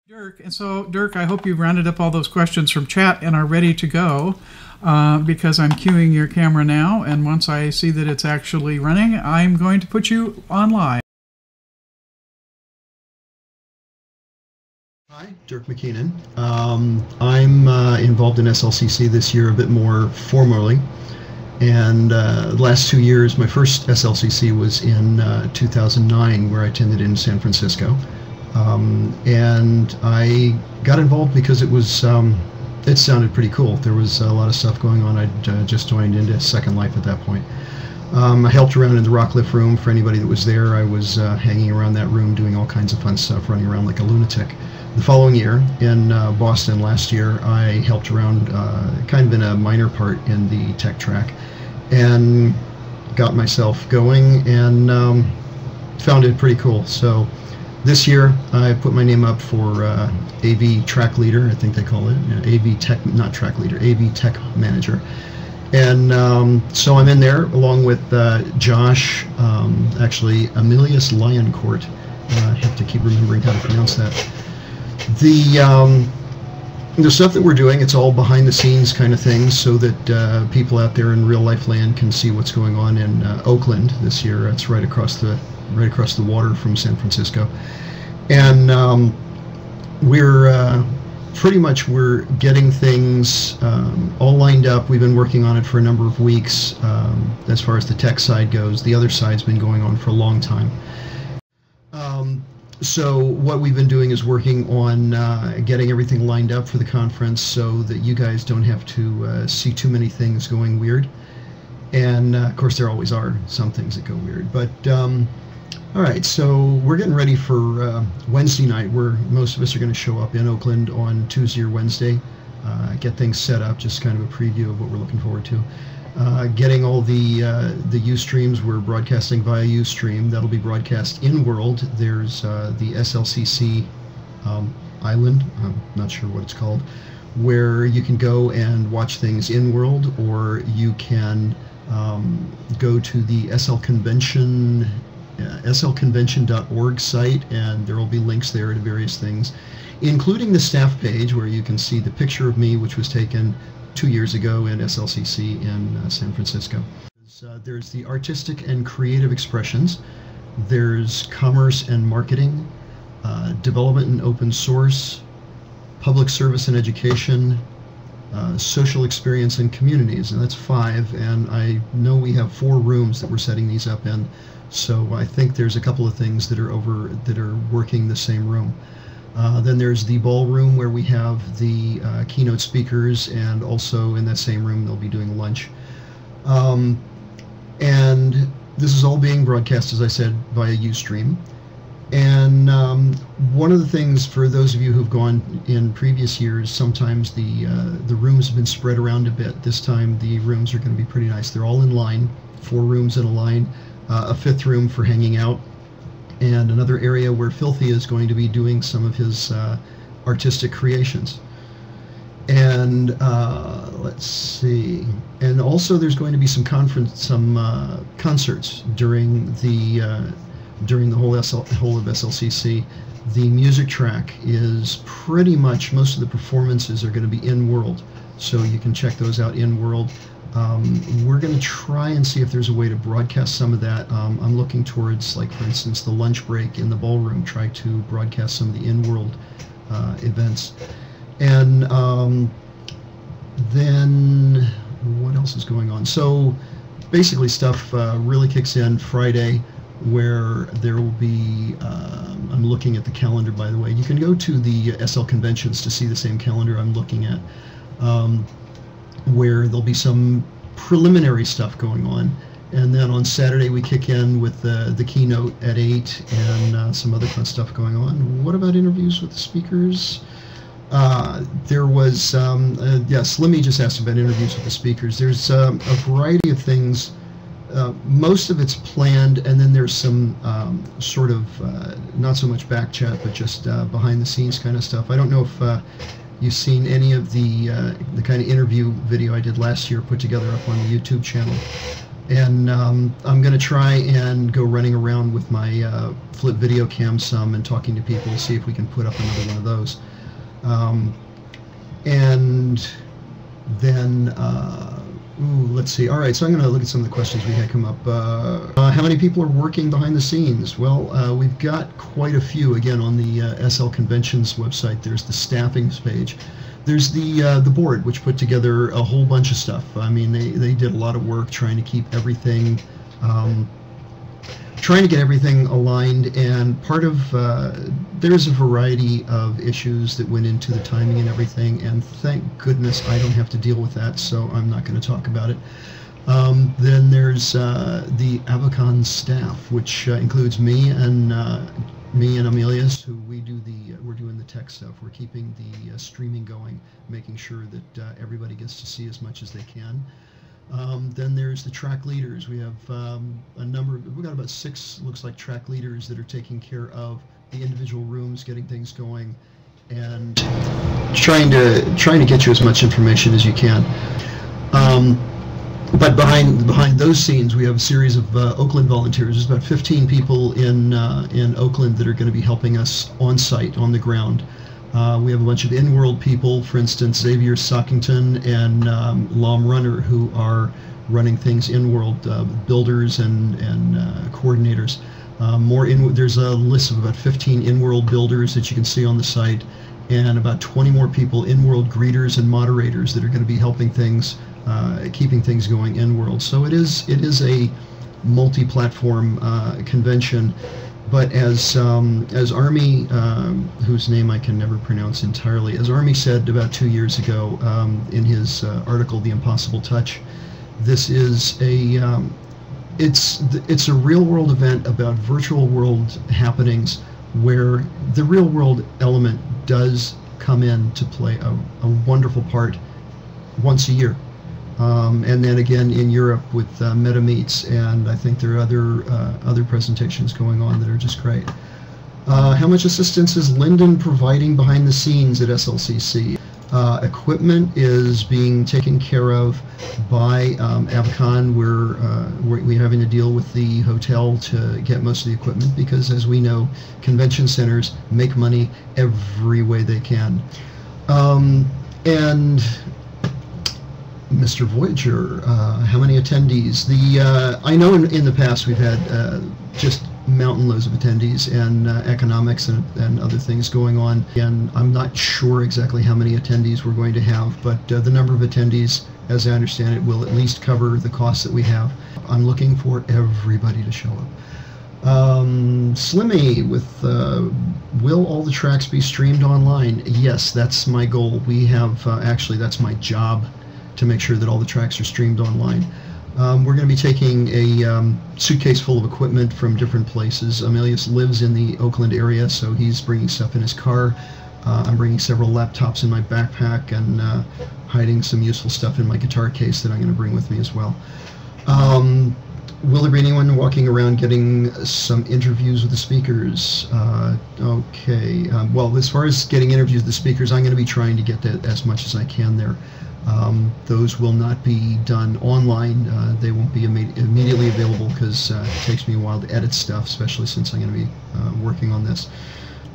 Dirk, and so Dirk, I hope you've rounded up all those questions from chat and are ready to go, because I'm queuing your camera now, and once I see that it's actually running, I'm going to put you on live. Hi, Dirk Mckeenan. I'm involved in SLCC this year a bit more formally, and the last 2 years, my first SLCC was in 2009, where I attended in San Francisco. And I got involved because it was, it sounded pretty cool. There was a lot of stuff going on. I'd just joined into Second Life at that point. I helped around in the rock lift room for anybody that was there. I was hanging around that room doing all kinds of fun stuff, running around like a lunatic. The following year, in Boston last year, I helped around kind of in a minor part in the tech track and got myself going and found it pretty cool. So this year, I put my name up for AV Track Leader, I think they call it, AV Tech, not Track Leader, AV Tech Manager. And so I'm in there along with Josh, actually Emilius Lioncourt. I have to keep remembering how to pronounce that. The stuff that we're doing, it's all behind the scenes kind of things so that people out there in real life land can see what's going on in Oakland this year. It's right across the water from San Francisco. And we're getting things all lined up. We've been working on it for a number of weeks as far as the tech side goes. The other side's been going on for a long time. So what we've been doing is working on getting everything lined up for the conference so that you guys don't have to see too many things going weird. And of course there always are some things that go weird. But all right, so we're getting ready for Wednesday night, where most of us are going to show up in Oakland on Tuesday or Wednesday, get things set up, just kind of a preview of what we're looking forward to. Getting all the Ustreams, we're broadcasting via Ustream. That'll be broadcast in-world. There's the SLCC island, I'm not sure what it's called, where you can go and watch things in-world, or you can go to the slconvention.org site, and there will be links there to various things, including the staff page where you can see the picture of me, which was taken 2 years ago in SLCC in San Francisco. There's the artistic and creative expressions. There's commerce and marketing, development and open source, public service and education, social experience and communities, and that's 5. And I know we have 4 rooms that we're setting these up in. So I think there's a couple of things that are working the same room. Then there's the ballroom where we have the keynote speakers, and also in that same room they'll be doing lunch. And this is all being broadcast, as I said, via Ustream. And one of the things, for those of you who've gone in previous years, sometimes the rooms have been spread around a bit. This time the rooms are going to be pretty nice. They're all in line, 4 rooms in a line. A 5th room for hanging out, and another area where Filthy is going to be doing some of his artistic creations. And let's see. And also there's going to be some concerts during the whole of SLCC. The music track is pretty much, most of the performances are going to be in-world, so you can check those out in-world. We're going to try and see if there's a way to broadcast some of that. I'm looking towards, like, for instance, the lunch break in the ballroom, try to broadcast some of the in-world events. And then what else is going on? So basically stuff really kicks in Friday, where there will be, I'm looking at the calendar, by the way. You can go to the SL conventions to see the same calendar I'm looking at. Where there'll be some preliminary stuff going on, and then on Saturday we kick in with the keynote at 8, and some other fun stuff going on. What about interviews with the speakers? There was, yes, Lemmy just asked about interviews with the speakers. There's a variety of things. Most of it's planned, and then there's some sort of, not so much back chat, but just behind the scenes kind of stuff. I don't know if you've seen any of the kind of interview video I did last year put together up on the YouTube channel. And I'm going to try and go running around with my flip video cam some and talking to people, see if we can put up another one of those. And then, let's see. All right, so I'm going to look at some of the questions we had come up. How many people are working behind the scenes? Well, we've got quite a few. Again, on the SL Conventions website, there's the staffings page. There's the board, which put together a whole bunch of stuff. I mean, they did a lot of work trying to keep everything, trying to get everything aligned. And part of there's a variety of issues that went into the timing and everything. And thank goodness I don't have to deal with that, so I'm not going to talk about it. Then there's the Avocon staff, which includes me and Amelia's, who we're doing the tech stuff. We're keeping the streaming going, making sure that everybody gets to see as much as they can. Then there's the track leaders. We have we've got about 6, looks like, track leaders that are taking care of the individual rooms, getting things going, and trying to get you as much information as you can. But behind those scenes, we have a series of Oakland volunteers. There's about 15 people in Oakland that are going to be helping us on site, on the ground. We have a bunch of in-world people, for instance, Xavier Sockington and Lom Runner, who are running things in-world, builders and coordinators. There's a list of about 15 in-world builders that you can see on the site, and about 20 more people, in-world greeters and moderators, that are going to be helping things, keeping things going in-world. So it is a multi-platform convention. But as Army, whose name I can never pronounce entirely, as Army said about 2 years ago in his article, The Impossible Touch, this is it's a real-world event about virtual world happenings where the real-world element does come in to play a wonderful part once a year. And then again in Europe with Meta Meets, and I think there are other presentations going on that are just great. How much assistance is Lyndon providing behind the scenes at SLCC? Equipment is being taken care of by Avocon. We're having to deal with the hotel to get most of the equipment because, as we know, convention centers make money every way they can. And Mr. Voyager, how many attendees? I know in the past we've had just mountain loads of attendees, and economics and other things going on. And I'm not sure exactly how many attendees we're going to have, but the number of attendees, as I understand it, will at least cover the costs that we have. I'm looking for everybody to show up. Slimmy with will all the tracks be streamed online? Yes, that's my goal. We have actually, that's my job, to make sure that all the tracks are streamed online. We're going to be taking a suitcase full of equipment from different places. Amelius lives in the Oakland area, so he's bringing stuff in his car. I'm bringing several laptops in my backpack and hiding some useful stuff in my guitar case that I'm going to bring with me as well. Will there be anyone walking around getting some interviews with the speakers? Okay. Well, as far as getting interviews with the speakers, I'm going to be trying to get that as much as I can there. Those will not be done online. They won't be immediately available because it takes me a while to edit stuff, especially since I'm going to be working on this.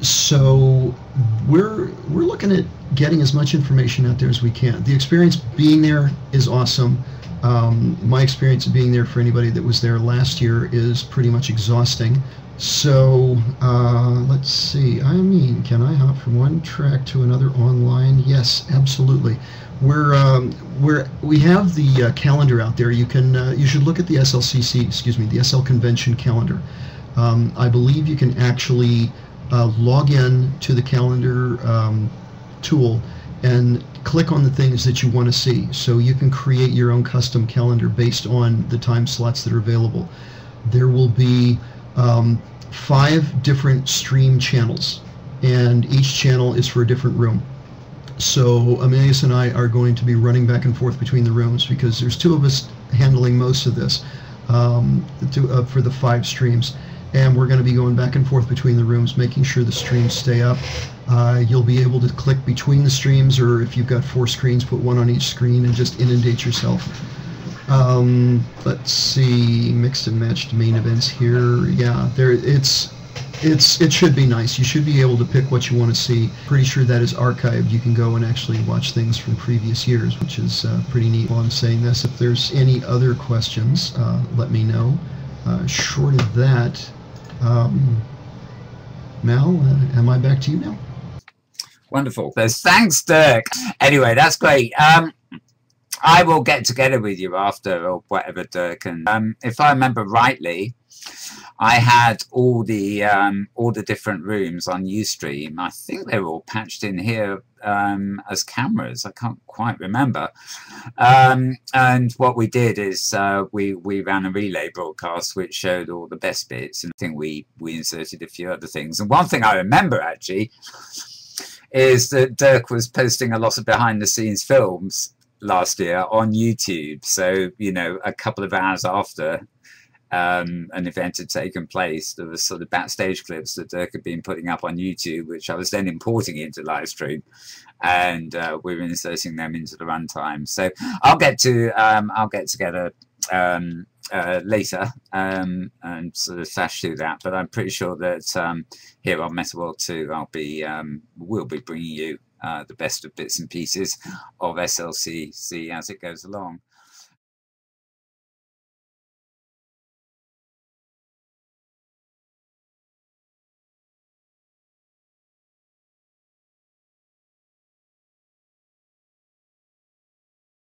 So we're looking at getting as much information out there as we can. The experience being there is awesome. My experience of being there, for anybody that was there last year, is pretty much exhausting. So let's see. I mean, can I hop from one track to another online? Yes, absolutely. We have the calendar out there. You should look at the SLCC, excuse me, the SL Convention calendar. I believe you can actually log in to the calendar tool and click on the things that you want to see. So you can create your own custom calendar based on the time slots that are available. There will be 5 different stream channels, and each channel is for a different room. So Amelius and I are going to be running back and forth between the rooms because there's 2 of us handling most of this for the 5 streams, and we're going to be going back and forth between the rooms, making sure the streams stay up. You'll be able to click between the streams, or if you've got 4 screens, put one on each screen and just inundate yourself. Let's see, mixed and matched main events here. Yeah, it should be nice. You should be able to pick what you want to see. Pretty sure that is archived. You can go and actually watch things from previous years, which is pretty neat. While I'm saying this, if there's any other questions, let me know. Short of that, Mel, am I back to you now? Wonderful. Thanks, Dirk. Anyway, that's great. I will get together with you after or whatever, Dirk. And if I remember rightly, I had all the different rooms on Ustream. I think they were all patched in here as cameras. I can't quite remember. And what we did is we ran a relay broadcast which showed all the best bits, and I think we inserted a few other things. And one thing I remember actually is that Dirk was posting a lot of behind-the-scenes films last year on YouTube. So, you know, a couple of hours after an event had taken place, there was sort of backstage clips that Dirk had been putting up on YouTube, which I was then importing into live stream, and we were inserting them into the runtime. So I'll get together later and sort of sash through that. But I'm pretty sure that here on Meta World 2, we'll be bringing you the best of bits and pieces of SLCC as it goes along.